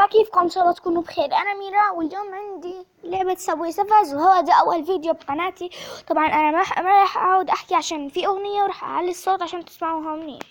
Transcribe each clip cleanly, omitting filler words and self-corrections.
كيفكم؟ ان شاء الله تكونوا بخير. انا ميرا واليوم عندي لعبة سابوي سيرفرز، وهو ده اول فيديو بقناتي. طبعا انا ما راح اقعد احكي عشان في اغنية، وراح اعلي الصوت عشان تسمعوها منيح.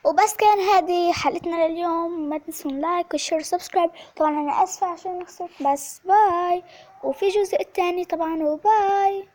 وبس كان هذه حلقتنا لليوم. ما تنسون لايك وشير وسبسكرايب. طبعا انا اسفة عشان خسرت، بس باي. وفي جزء الثاني طبعا، وباي.